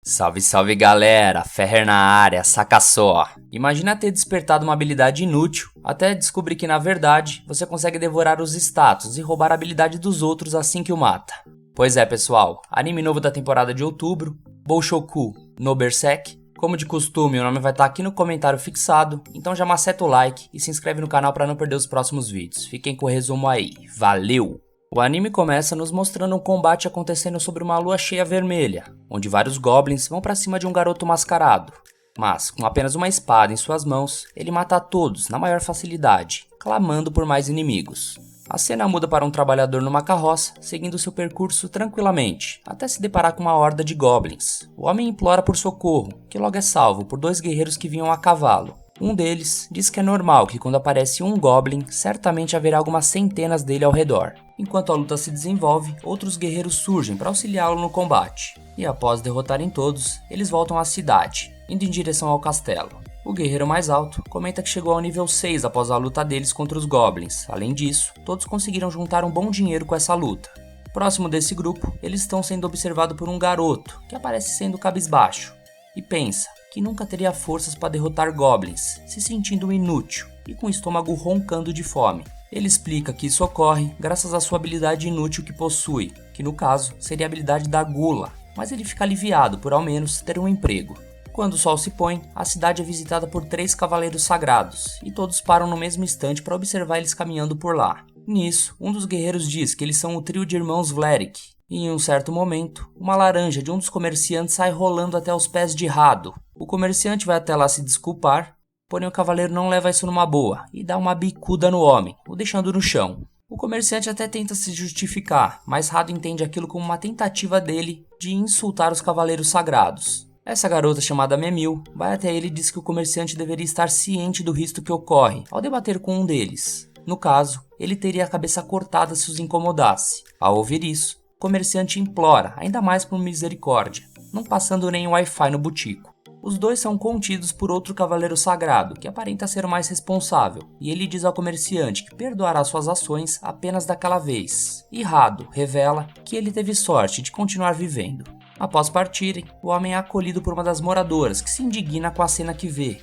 Salve, salve galera, Ferrer na área, saca só. Imagina ter despertado uma habilidade inútil, até descobrir que na verdade você consegue devorar os status e roubar a habilidade dos outros assim que o mata. Pois é pessoal, anime novo da temporada de outubro, Boushoku no Berserk. Como de costume, o nome vai estar aqui no comentário fixado, então já maceta o like e se inscreve no canal para não perder os próximos vídeos. Fiquem com o resumo aí, valeu! O anime começa nos mostrando um combate acontecendo sobre uma lua cheia vermelha, onde vários goblins vão pra cima de um garoto mascarado. Mas, com apenas uma espada em suas mãos, ele mata a todos na maior facilidade, clamando por mais inimigos. A cena muda para um trabalhador numa carroça, seguindo seu percurso tranquilamente, até se deparar com uma horda de goblins. O homem implora por socorro, que logo é salvo por dois guerreiros que vinham a cavalo. Um deles diz que é normal que quando aparece um goblin, certamente haverá algumas centenas dele ao redor. Enquanto a luta se desenvolve, outros guerreiros surgem para auxiliá-lo no combate. E após derrotarem todos, eles voltam à cidade, indo em direção ao castelo. O guerreiro mais alto comenta que chegou ao nível 6 após a luta deles contra os goblins. Além disso, todos conseguiram juntar um bom dinheiro com essa luta. Próximo desse grupo, eles estão sendo observados por um garoto, que aparece sendo cabisbaixo, e pensa que nunca teria forças para derrotar goblins, se sentindo inútil e com o estômago roncando de fome. Ele explica que isso ocorre graças à sua habilidade inútil que possui, que no caso seria a habilidade da gula, mas ele fica aliviado por ao menos ter um emprego. Quando o sol se põe, a cidade é visitada por 3 cavaleiros sagrados, e todos param no mesmo instante para observar eles caminhando por lá. Nisso, um dos guerreiros diz que eles são o trio de irmãos Vlerick, e em um certo momento, uma laranja de um dos comerciantes sai rolando até os pés de Rado. O comerciante vai até lá se desculpar, porém o cavaleiro não leva isso numa boa e dá uma bicuda no homem, o deixando no chão. O comerciante até tenta se justificar, mas Rado entende aquilo como uma tentativa dele de insultar os cavaleiros sagrados. Essa garota chamada Memil vai até ele e diz que o comerciante deveria estar ciente do risco que ocorre ao debater com um deles. No caso, ele teria a cabeça cortada se os incomodasse. Ao ouvir isso, o comerciante implora, ainda mais por misericórdia, não passando nem Wi-Fi no botico. Os dois são contidos por outro cavaleiro sagrado, que aparenta ser o mais responsável, e ele diz ao comerciante que perdoará suas ações apenas daquela vez. E Rado revela que ele teve sorte de continuar vivendo. Após partirem, o homem é acolhido por uma das moradoras, que se indigna com a cena que vê.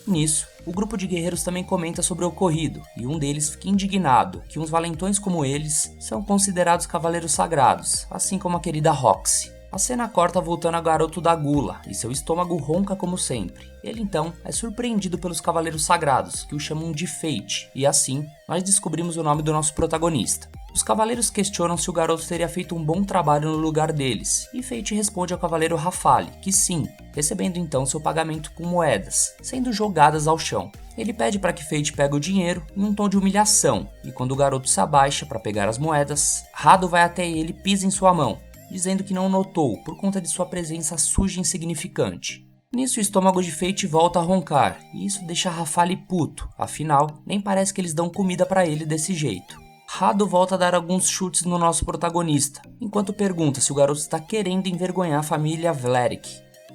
Nisso, o grupo de guerreiros também comenta sobre o ocorrido, e um deles fica indignado que uns valentões como eles são considerados cavaleiros sagrados, assim como a querida Roxy. A cena corta voltando ao garoto da gula, e seu estômago ronca como sempre. Ele então é surpreendido pelos cavaleiros sagrados, que o chamam de Fate, e assim nós descobrimos o nome do nosso protagonista. Os cavaleiros questionam se o garoto teria feito um bom trabalho no lugar deles, e Fate responde ao cavaleiro Rafale que sim, recebendo então seu pagamento com moedas, sendo jogadas ao chão. Ele pede para que Fate pegue o dinheiro em um tom de humilhação, e quando o garoto se abaixa para pegar as moedas, Rado vai até ele e pisa em sua mão, dizendo que não notou por conta de sua presença suja e insignificante. Nisso o estômago de Fate volta a roncar, e isso deixa Rafale puto, afinal, nem parece que eles dão comida para ele desse jeito. Rado volta a dar alguns chutes no nosso protagonista, enquanto pergunta se o garoto está querendo envergonhar a família Vlerick.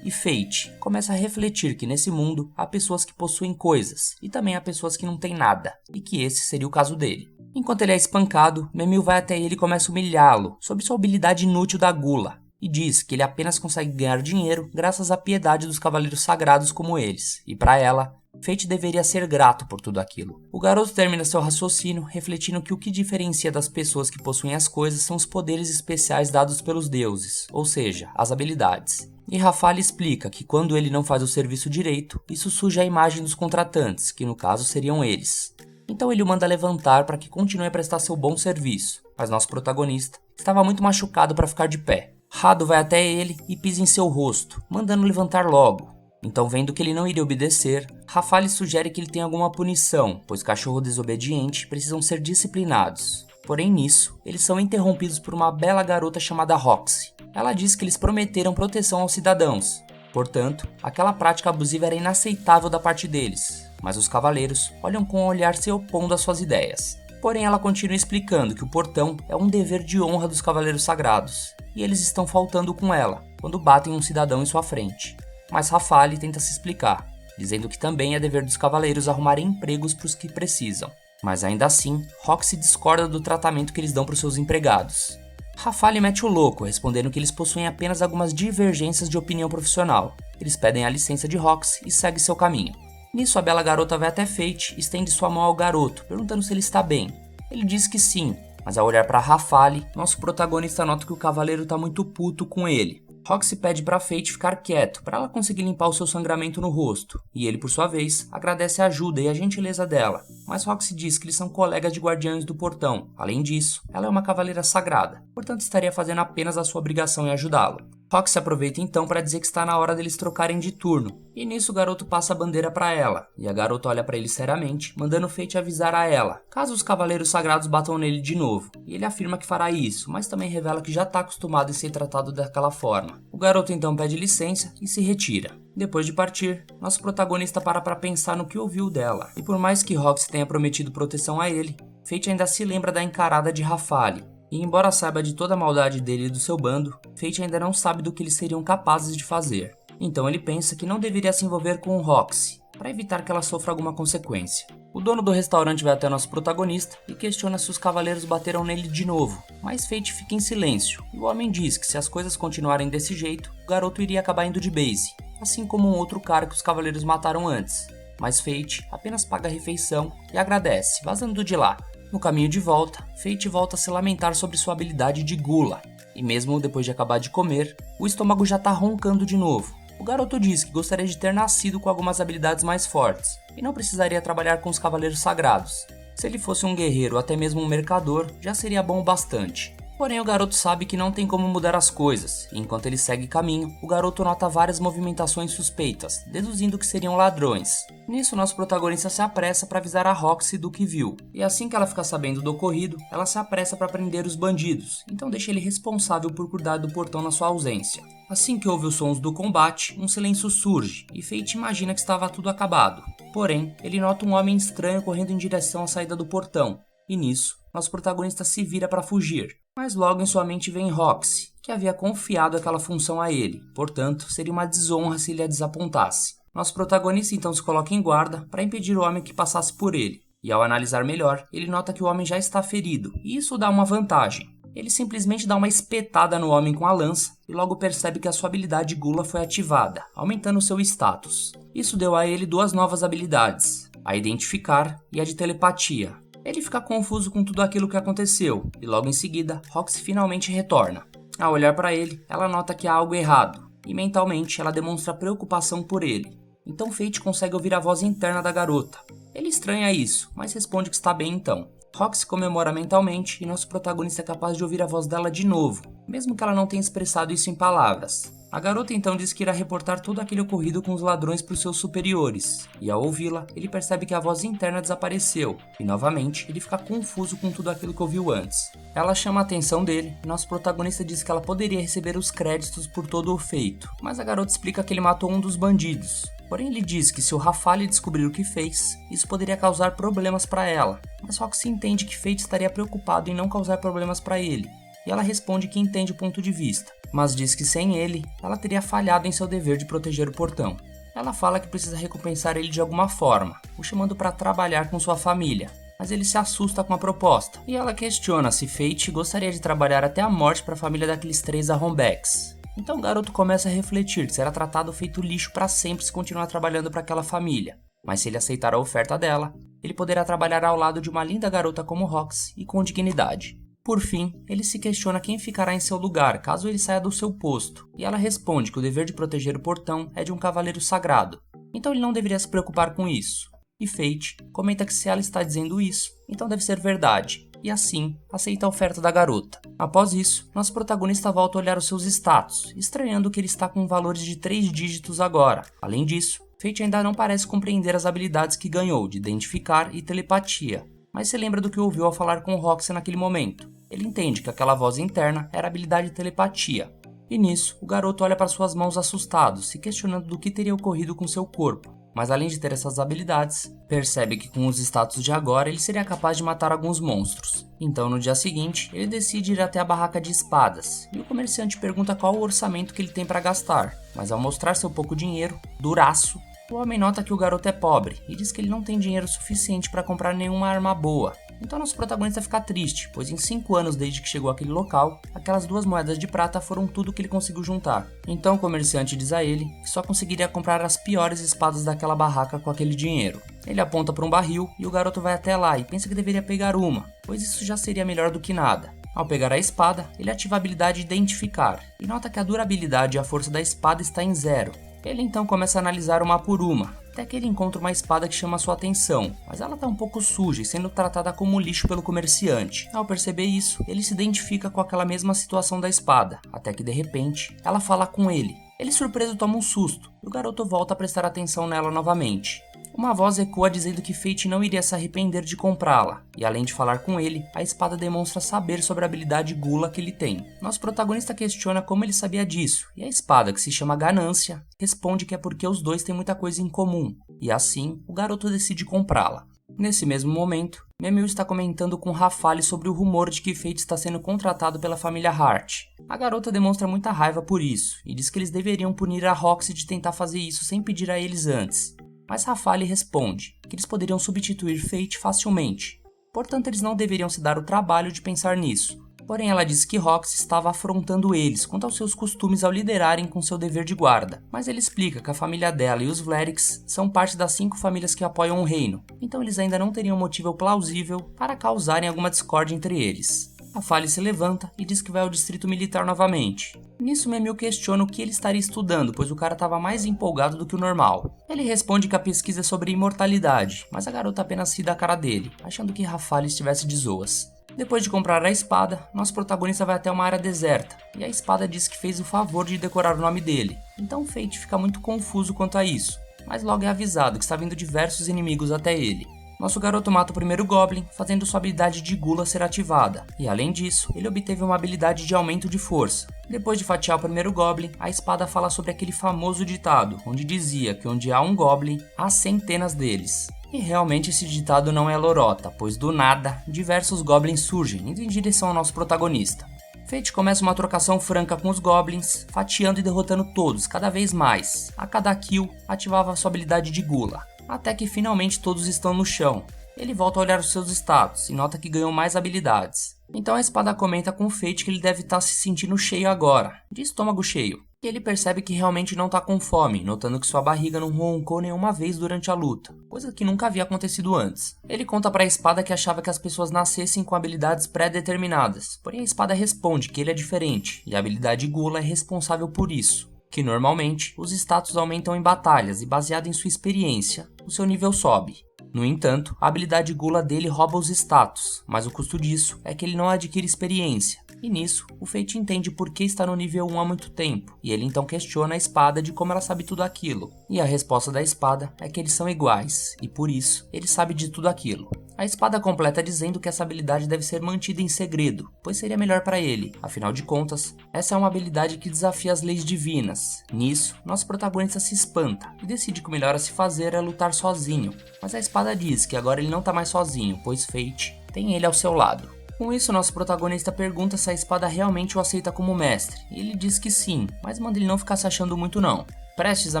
E Fate começa a refletir que nesse mundo há pessoas que possuem coisas, e também há pessoas que não têm nada, e que esse seria o caso dele. Enquanto ele é espancado, Memil vai até ele e começa a humilhá-lo sobre sua habilidade inútil da gula, e diz que ele apenas consegue ganhar dinheiro graças à piedade dos cavaleiros sagrados como eles, e para ela, Fate deveria ser grato por tudo aquilo. O garoto termina seu raciocínio refletindo que o que diferencia das pessoas que possuem as coisas são os poderes especiais dados pelos deuses, ou seja, as habilidades. E Rafale explica que quando ele não faz o serviço direito, isso suja a imagem dos contratantes, que no caso seriam eles. Então ele o manda levantar para que continue a prestar seu bom serviço, mas nosso protagonista estava muito machucado para ficar de pé. Rado vai até ele e pisa em seu rosto, mandando levantar logo. Então, vendo que ele não iria obedecer, Rafale sugere que ele tenha alguma punição, pois cachorro desobediente precisam ser disciplinados. Porém nisso, eles são interrompidos por uma bela garota chamada Roxy. Ela diz que eles prometeram proteção aos cidadãos, portanto, aquela prática abusiva era inaceitável da parte deles, mas os cavaleiros olham com um olhar se opondo às suas ideias. Porém ela continua explicando que o portão é um dever de honra dos cavaleiros sagrados, e eles estão faltando com ela, quando batem um cidadão em sua frente. Mas Rafale tenta se explicar, dizendo que também é dever dos cavaleiros arrumarem empregos para os que precisam. Mas ainda assim, Roxy discorda do tratamento que eles dão para os seus empregados. Rafale mete o louco, respondendo que eles possuem apenas algumas divergências de opinião profissional. Eles pedem a licença de Roxy e seguem seu caminho. Nisso, a bela garota vai até Fate e estende sua mão ao garoto, perguntando se ele está bem. Ele diz que sim, mas ao olhar para Rafale, nosso protagonista nota que o cavaleiro está muito puto com ele. Roxy pede para Fate ficar quieto, para ela conseguir limpar o seu sangramento no rosto, e ele, por sua vez, agradece a ajuda e a gentileza dela, mas Roxy diz que eles são colegas de guardiões do portão. Além disso, ela é uma cavaleira sagrada, portanto estaria fazendo apenas a sua obrigação em ajudá-lo. Roxy aproveita então para dizer que está na hora deles trocarem de turno, e nisso o garoto passa a bandeira para ela, e a garota olha para ele seriamente, mandando Fate avisar a ela, caso os cavaleiros sagrados batam nele de novo, e ele afirma que fará isso, mas também revela que já está acostumado em ser tratado daquela forma. O garoto então pede licença e se retira. Depois de partir, nosso protagonista para pensar no que ouviu dela, e por mais que Roxy tenha prometido proteção a ele, Fate ainda se lembra da encarada de Rafale. E embora saiba de toda a maldade dele e do seu bando, Fate ainda não sabe do que eles seriam capazes de fazer. Então ele pensa que não deveria se envolver com Roxy, para evitar que ela sofra alguma consequência. O dono do restaurante vai até nosso protagonista e questiona se os cavaleiros bateram nele de novo, mas Fate fica em silêncio, e o homem diz que se as coisas continuarem desse jeito, o garoto iria acabar indo de base, assim como um outro cara que os cavaleiros mataram antes. Mas Fate apenas paga a refeição e agradece, vazando de lá. No caminho de volta, Fate volta a se lamentar sobre sua habilidade de gula, e mesmo depois de acabar de comer, o estômago já tá roncando de novo. O garoto diz que gostaria de ter nascido com algumas habilidades mais fortes, e não precisaria trabalhar com os cavaleiros sagrados. Se ele fosse um guerreiro ou até mesmo um mercador, já seria bom o bastante. Porém, o garoto sabe que não tem como mudar as coisas, e enquanto ele segue caminho, o garoto nota várias movimentações suspeitas, deduzindo que seriam ladrões. Nisso, nosso protagonista se apressa para avisar a Roxy do que viu, e assim que ela fica sabendo do ocorrido, ela se apressa para prender os bandidos, então deixa ele responsável por cuidar do portão na sua ausência. Assim que ouve os sons do combate, um silêncio surge, e Fate imagina que estava tudo acabado. Porém, ele nota um homem estranho correndo em direção à saída do portão, e nisso, nosso protagonista se vira para fugir. Mas logo em sua mente vem Roxy, que havia confiado aquela função a ele, portanto, seria uma desonra se ele a desapontasse. Nosso protagonista então se coloca em guarda para impedir o homem que passasse por ele, e ao analisar melhor, ele nota que o homem já está ferido, e isso dá uma vantagem. Ele simplesmente dá uma espetada no homem com a lança e logo percebe que a sua habilidade Gula foi ativada, aumentando seu status. Isso deu a ele duas novas habilidades, a identificar e a de telepatia. Ele fica confuso com tudo aquilo que aconteceu, e logo em seguida, Roxy finalmente retorna. Ao olhar para ele, ela nota que há algo errado, e mentalmente ela demonstra preocupação por ele. Então Fate consegue ouvir a voz interna da garota. Ele estranha isso, mas responde que está bem então. Roxy comemora mentalmente e nosso protagonista é capaz de ouvir a voz dela de novo, mesmo que ela não tenha expressado isso em palavras. A garota então diz que irá reportar todo aquele ocorrido com os ladrões para os seus superiores, e ao ouvi-la, ele percebe que a voz interna desapareceu, e novamente ele fica confuso com tudo aquilo que ouviu antes. Ela chama a atenção dele, e nosso protagonista diz que ela poderia receber os créditos por todo o feito, mas a garota explica que ele matou um dos bandidos. Porém ele diz que se o Rafale descobrir o que fez, isso poderia causar problemas para ela, mas Roxy entende que Fate estaria preocupado em não causar problemas para ele, e ela responde que entende o ponto de vista, mas diz que sem ele, ela teria falhado em seu dever de proteger o portão. Ela fala que precisa recompensar ele de alguma forma, o chamando para trabalhar com sua família, mas ele se assusta com a proposta, e ela questiona se Fate gostaria de trabalhar até a morte para a família daqueles três arrombecks. Então o garoto começa a refletir que será tratado feito lixo para sempre se continuar trabalhando para aquela família, mas se ele aceitar a oferta dela, ele poderá trabalhar ao lado de uma linda garota como Roxy e com dignidade. Por fim, ele se questiona quem ficará em seu lugar caso ele saia do seu posto, e ela responde que o dever de proteger o portão é de um cavaleiro sagrado, então ele não deveria se preocupar com isso. E Fate comenta que se ela está dizendo isso, então deve ser verdade, e assim aceita a oferta da garota. Após isso, nosso protagonista volta a olhar os seus status, estranhando que ele está com valores de 3 dígitos agora. Além disso, Fate ainda não parece compreender as habilidades que ganhou de identificar e telepatia, mas se lembra do que ouviu ao falar com Roxy naquele momento. Ele entende que aquela voz interna era a habilidade de telepatia. E nisso, o garoto olha para suas mãos assustado, se questionando do que teria ocorrido com seu corpo. Mas além de ter essas habilidades, percebe que com os status de agora ele seria capaz de matar alguns monstros. Então no dia seguinte, ele decide ir até a barraca de espadas, e o comerciante pergunta qual o orçamento que ele tem para gastar. Mas ao mostrar seu pouco dinheiro, duraço, o homem nota que o garoto é pobre e diz que ele não tem dinheiro suficiente para comprar nenhuma arma boa. Então nosso protagonista fica triste, pois em 5 anos desde que chegou àquele local, aquelas 2 moedas de prata foram tudo que ele conseguiu juntar. Então o comerciante diz a ele que só conseguiria comprar as piores espadas daquela barraca com aquele dinheiro. Ele aponta para um barril e o garoto vai até lá e pensa que deveria pegar uma, pois isso já seria melhor do que nada. Ao pegar a espada, ele ativa a habilidade Identificar e nota que a durabilidade e a força da espada está em 0. Ele então começa a analisar uma por uma, até que ele encontra uma espada que chama sua atenção, mas ela está um pouco suja e sendo tratada como lixo pelo comerciante. Ao perceber isso, ele se identifica com aquela mesma situação da espada, até que de repente, ela fala com ele. Ele surpreso toma um susto, e o garoto volta a prestar atenção nela novamente. Uma voz ecoa dizendo que Fate não iria se arrepender de comprá-la, e além de falar com ele, a espada demonstra saber sobre a habilidade gula que ele tem. Nosso protagonista questiona como ele sabia disso, e a espada, que se chama Ganância, responde que é porque os dois têm muita coisa em comum, e assim, o garoto decide comprá-la. Nesse mesmo momento, Memil está comentando com Rafale sobre o rumor de que Fate está sendo contratado pela família Hart. A garota demonstra muita raiva por isso, e diz que eles deveriam punir a Roxy de tentar fazer isso sem pedir a eles antes. Mas Rafale responde que eles poderiam substituir Fate facilmente, portanto eles não deveriam se dar o trabalho de pensar nisso. Porém ela diz que Roxy estava afrontando eles quanto aos seus costumes ao liderarem com seu dever de guarda, mas ele explica que a família dela e os Vlerix são parte das 5 famílias que apoiam o reino, então eles ainda não teriam motivo plausível para causarem alguma discórdia entre eles. Rafale se levanta e diz que vai ao distrito militar novamente. Nisso Memil questiona o que ele estaria estudando, pois o cara estava mais empolgado do que o normal. Ele responde que a pesquisa é sobre imortalidade, mas a garota apenas ri da cara dele, achando que Rafale estivesse de zoas. Depois de comprar a espada, nosso protagonista vai até uma área deserta, e a espada diz que fez o favor de decorar o nome dele. Então Fate fica muito confuso quanto a isso, mas logo é avisado que está vindo diversos inimigos até ele. Nosso garoto mata o primeiro Goblin, fazendo sua habilidade de gula ser ativada, e além disso, ele obteve uma habilidade de aumento de força. Depois de fatiar o primeiro Goblin, a espada fala sobre aquele famoso ditado, onde dizia que onde há um Goblin, há centenas deles. E realmente esse ditado não é lorota, pois do nada, diversos Goblins surgem, indo em direção ao nosso protagonista. Fate começa uma trocação franca com os Goblins, fatiando e derrotando todos, cada vez mais. A cada kill, ativava sua habilidade de gula. Até que finalmente todos estão no chão. Ele volta a olhar os seus status e nota que ganhou mais habilidades. Então a espada comenta com o Fate que ele deve estar se sentindo cheio agora, de estômago cheio. E ele percebe que realmente não está com fome, notando que sua barriga não roncou nenhuma vez durante a luta, coisa que nunca havia acontecido antes. Ele conta para a espada que achava que as pessoas nascessem com habilidades pré-determinadas, porém a espada responde que ele é diferente, e a habilidade Gula é responsável por isso. Que normalmente, os status aumentam em batalhas e baseado em sua experiência, o seu nível sobe. No entanto, a habilidade Gula dele rouba os status, mas o custo disso é que ele não adquire experiência. E nisso, o Fate entende por que está no nível 1 há muito tempo, e ele então questiona a espada de como ela sabe tudo aquilo. E a resposta da espada é que eles são iguais, e por isso, ele sabe de tudo aquilo. A espada completa dizendo que essa habilidade deve ser mantida em segredo, pois seria melhor para ele. Afinal de contas, essa é uma habilidade que desafia as leis divinas. Nisso, nosso protagonista se espanta e decide que o melhor a se fazer é lutar sozinho. Mas a espada diz que agora ele não tá mais sozinho, pois Fate tem ele ao seu lado. Com isso, nosso protagonista pergunta se a espada realmente o aceita como mestre, e ele diz que sim, mas manda ele não ficar se achando muito não. Prestes a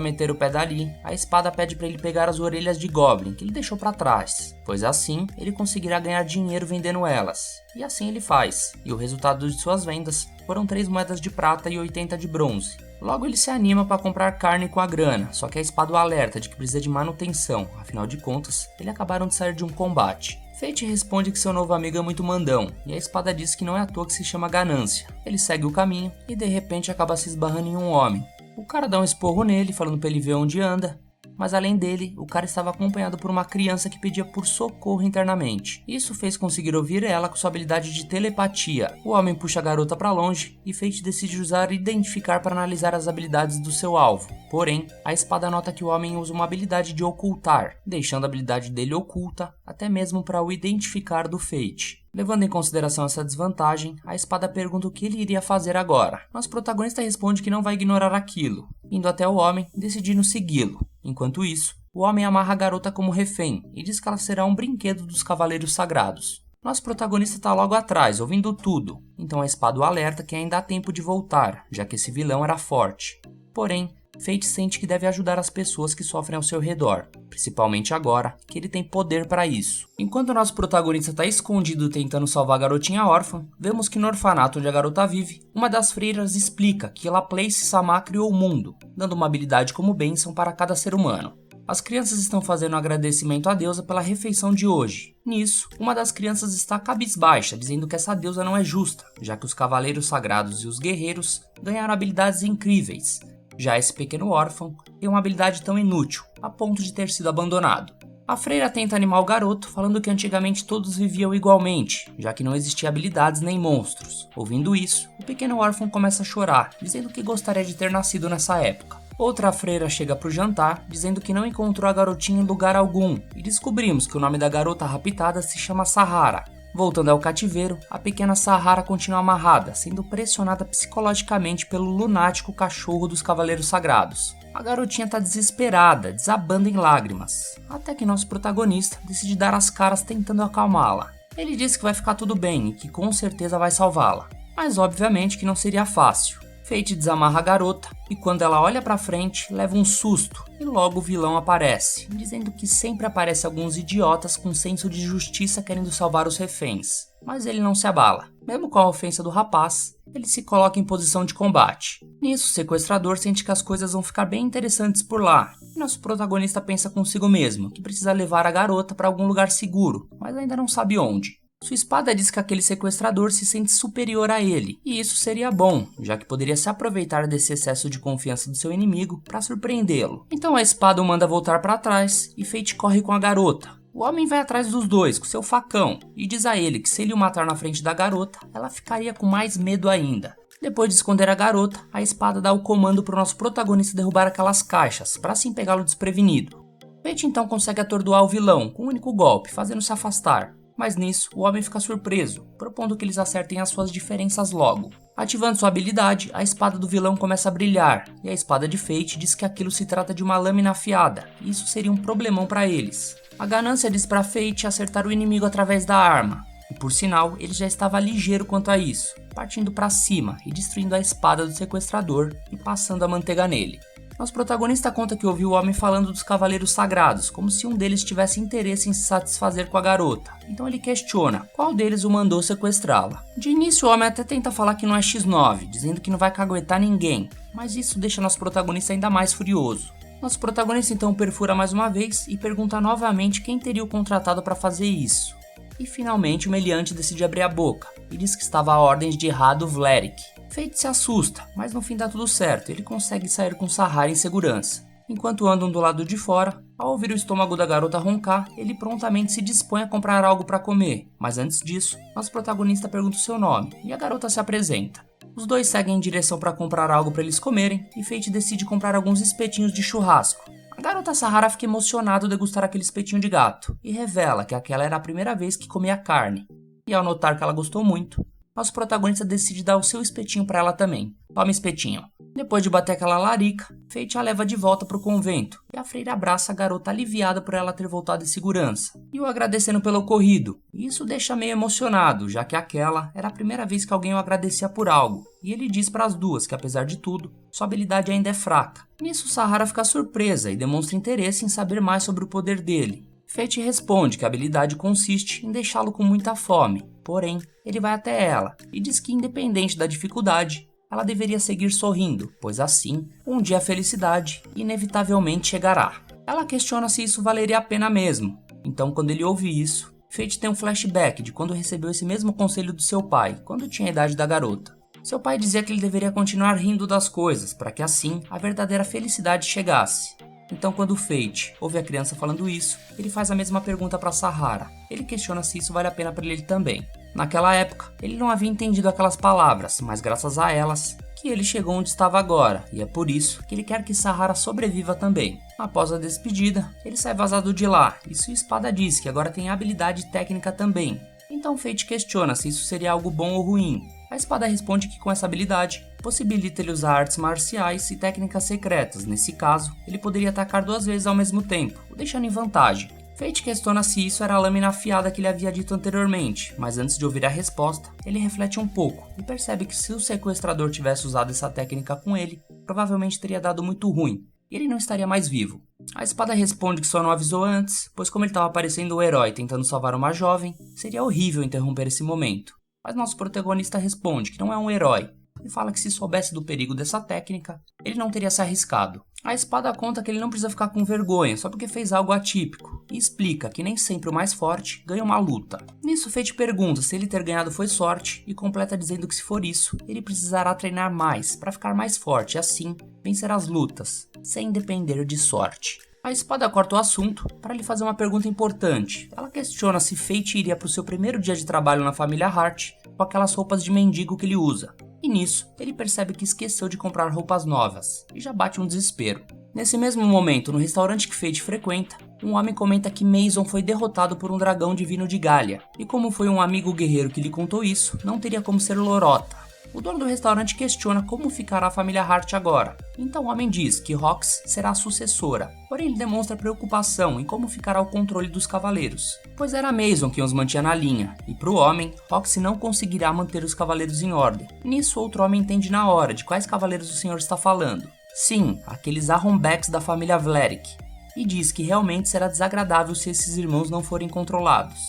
meter o pé dali, a espada pede para ele pegar as orelhas de Goblin, que ele deixou para trás, pois assim ele conseguirá ganhar dinheiro vendendo elas. E assim ele faz, e o resultado de suas vendas foram 3 moedas de prata e 80 de bronze. Logo ele se anima para comprar carne com a grana, só que a espada o alerta de que precisa de manutenção, afinal de contas, eles acabaram de sair de um combate. Fate responde que seu novo amigo é muito mandão, e a espada diz que não é à toa que se chama Ganância. Ele segue o caminho e de repente acaba se esbarrando em um homem. O cara dá um esporro nele, falando pra ele ver onde anda, mas além dele, o cara estava acompanhado por uma criança que pedia por socorro internamente. Isso fez conseguir ouvir ela com sua habilidade de telepatia. O homem puxa a garota para longe e Fate decide usar Identificar para analisar as habilidades do seu alvo. Porém, a espada nota que o homem usa uma habilidade de ocultar, deixando a habilidade dele oculta até mesmo para o identificar do Fate. Levando em consideração essa desvantagem, a espada pergunta o que ele iria fazer agora. Nosso protagonista responde que não vai ignorar aquilo, indo até o homem e decidindo segui-lo. Enquanto isso, o homem amarra a garota como refém e diz que ela será um brinquedo dos Cavaleiros Sagrados. Nosso protagonista está logo atrás, ouvindo tudo, então a espada o alerta que ainda há tempo de voltar, já que esse vilão era forte. Porém, Fate sente que deve ajudar as pessoas que sofrem ao seu redor, principalmente agora que ele tem poder para isso. Enquanto nosso protagonista está escondido tentando salvar a garotinha órfã, vemos que no orfanato onde a garota vive, uma das freiras explica que Laplace Samá criou o mundo, dando uma habilidade como bênção para cada ser humano. As crianças estão fazendo um agradecimento à deusa pela refeição de hoje. Nisso, uma das crianças está cabisbaixa, dizendo que essa deusa não é justa, já que os cavaleiros sagrados e os guerreiros ganharam habilidades incríveis. Já esse pequeno órfão tem uma habilidade tão inútil, a ponto de ter sido abandonado. A freira tenta animar o garoto, falando que antigamente todos viviam igualmente, já que não existia habilidades nem monstros. Ouvindo isso, o pequeno órfão começa a chorar, dizendo que gostaria de ter nascido nessa época. Outra freira chega pro jantar, dizendo que não encontrou a garotinha em lugar algum, e descobrimos que o nome da garota raptada se chama Sahara. Voltando ao cativeiro, a pequena Sahara continua amarrada, sendo pressionada psicologicamente pelo lunático cachorro dos Cavaleiros Sagrados. A garotinha tá desesperada, desabando em lágrimas, até que nosso protagonista decide dar as caras tentando acalmá-la. Ele diz que vai ficar tudo bem e que com certeza vai salvá-la, mas obviamente que não seria fácil. Fate desamarra a garota e quando ela olha pra frente, leva um susto e logo o vilão aparece, dizendo que sempre aparece alguns idiotas com senso de justiça querendo salvar os reféns. Mas ele não se abala. Mesmo com a ofensa do rapaz, ele se coloca em posição de combate. Nisso, o sequestrador sente que as coisas vão ficar bem interessantes por lá. E nosso protagonista pensa consigo mesmo que precisa levar a garota para algum lugar seguro, mas ainda não sabe onde. Sua espada diz que aquele sequestrador se sente superior a ele, e isso seria bom, já que poderia se aproveitar desse excesso de confiança do seu inimigo para surpreendê-lo. Então a espada o manda voltar para trás e Fate corre com a garota. O homem vai atrás dos dois com seu facão e diz a ele que se ele o matar na frente da garota, ela ficaria com mais medo ainda. Depois de esconder a garota, a espada dá o comando para o nosso protagonista derrubar aquelas caixas, para assim pegá-lo desprevenido. Fate então consegue atordoar o vilão com um único golpe, fazendo-se afastar. Mas nisso, o homem fica surpreso, propondo que eles acertem as suas diferenças logo. Ativando sua habilidade, a espada do vilão começa a brilhar, e a espada de Fate diz que aquilo se trata de uma lâmina afiada, e isso seria um problemão para eles. A ganância diz para Fate acertar o inimigo através da arma, e por sinal, ele já estava ligeiro quanto a isso, partindo para cima e destruindo a espada do sequestrador e passando a manteiga nele. Nosso protagonista conta que ouviu o homem falando dos cavaleiros sagrados, como se um deles tivesse interesse em se satisfazer com a garota. Então ele questiona qual deles o mandou sequestrá-la. De início o homem até tenta falar que não é X9, dizendo que não vai caguetar ninguém, mas isso deixa nosso protagonista ainda mais furioso. Nosso protagonista então perfura mais uma vez e pergunta novamente quem teria o contratado para fazer isso. E finalmente o meliante decide abrir a boca e diz que estava a ordens de Rado Vlerik. Fate se assusta, mas no fim dá tudo certo, ele consegue sair com Sahara em segurança. Enquanto andam do lado de fora, ao ouvir o estômago da garota roncar, ele prontamente se dispõe a comprar algo para comer. Mas antes disso, nosso protagonista pergunta o seu nome e a garota se apresenta. Os dois seguem em direção para comprar algo para eles comerem e Fate decide comprar alguns espetinhos de churrasco. A garota Sahara fica emocionada ao degustar aquele espetinho de gato e revela que aquela era a primeira vez que comia carne. E ao notar que ela gostou muito, nosso protagonista decide dar o seu espetinho para ela também. Toma espetinho. Depois de bater aquela larica, Fate a leva de volta para o convento e a freira abraça a garota aliviada por ela ter voltado em segurança e o agradecendo pelo ocorrido. Isso deixa meio emocionado, já que aquela era a primeira vez que alguém o agradecia por algo e ele diz para as duas que apesar de tudo, sua habilidade ainda é fraca. Nisso Sahara fica surpresa e demonstra interesse em saber mais sobre o poder dele. Fate responde que a habilidade consiste em deixá-lo com muita fome, porém, ele vai até ela e diz que independente da dificuldade, ela deveria seguir sorrindo, pois assim, um dia a felicidade inevitavelmente chegará. Ela questiona se isso valeria a pena mesmo, então quando ele ouve isso, Fate tem um flashback de quando recebeu esse mesmo conselho do seu pai, quando tinha a idade da garota. Seu pai dizia que ele deveria continuar rindo das coisas, para que assim a verdadeira felicidade chegasse. Então quando Fate ouve a criança falando isso, ele faz a mesma pergunta para Sahara. Ele questiona se isso vale a pena para ele também. Naquela época, ele não havia entendido aquelas palavras, mas graças a elas, que ele chegou onde estava agora, e é por isso que ele quer que Sahara sobreviva também. Após a despedida, ele sai vazado de lá, e sua espada diz que agora tem habilidade técnica também. Então Fate questiona se isso seria algo bom ou ruim. A espada responde que com essa habilidade, possibilita ele usar artes marciais e técnicas secretas. Nesse caso, ele poderia atacar 2 vezes ao mesmo tempo, o deixando em vantagem. Fate questiona se isso era a lâmina afiada que ele havia dito anteriormente, mas antes de ouvir a resposta, ele reflete um pouco e percebe que se o sequestrador tivesse usado essa técnica com ele, provavelmente teria dado muito ruim, e ele não estaria mais vivo. A espada responde que só não avisou antes, pois como ele estava parecendo o herói tentando salvar uma jovem, seria horrível interromper esse momento. Mas nosso protagonista responde que não é um herói, e fala que se soubesse do perigo dessa técnica, ele não teria se arriscado. A espada conta que ele não precisa ficar com vergonha só porque fez algo atípico, e explica que nem sempre o mais forte ganha uma luta. Nisso, Fate pergunta se ele ter ganhado foi sorte, e completa dizendo que se for isso, ele precisará treinar mais para ficar mais forte e assim vencer as lutas, sem depender de sorte. A espada corta o assunto para lhe fazer uma pergunta importante. Ela questiona se Fate iria para o seu primeiro dia de trabalho na família Hart com aquelas roupas de mendigo que ele usa. E nisso, ele percebe que esqueceu de comprar roupas novas, e já bate um desespero. Nesse mesmo momento, no restaurante que Fate frequenta, um homem comenta que Mason foi derrotado por um dragão divino de Galia, e como foi um amigo guerreiro que lhe contou isso, não teria como ser Lorota. O dono do restaurante questiona como ficará a família Hart agora, então o homem diz que Rox será a sucessora, porém ele demonstra preocupação em como ficará o controle dos cavaleiros, pois era Mason quem os mantinha na linha, e para o homem, Rox não conseguirá manter os cavaleiros em ordem. Nisso outro homem entende na hora de quais cavaleiros o senhor está falando. Sim, aqueles Arrombecks da família Vlerick, e diz que realmente será desagradável se esses irmãos não forem controlados.